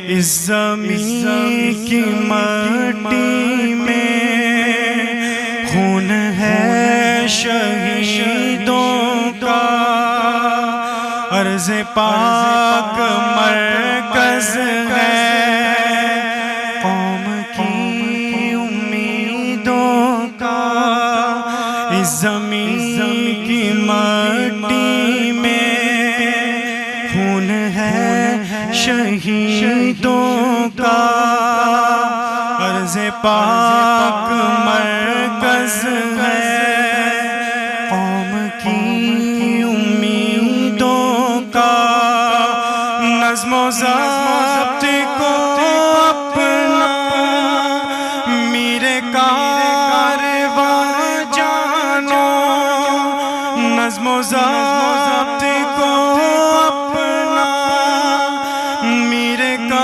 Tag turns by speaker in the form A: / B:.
A: اس زمین کی مٹی میں خون ہے شہیدوں کا، عرض پاک مرکز ہے قوم کی امیدوں کا۔ اس زمین کی مٹی میں خون ہے شہیدوں کا، عرض پاک مرکز ہے قوم کی امیدوں کا۔ نظم و ضبط کو اپنا میرے کارواں جانو، نظم و ضبط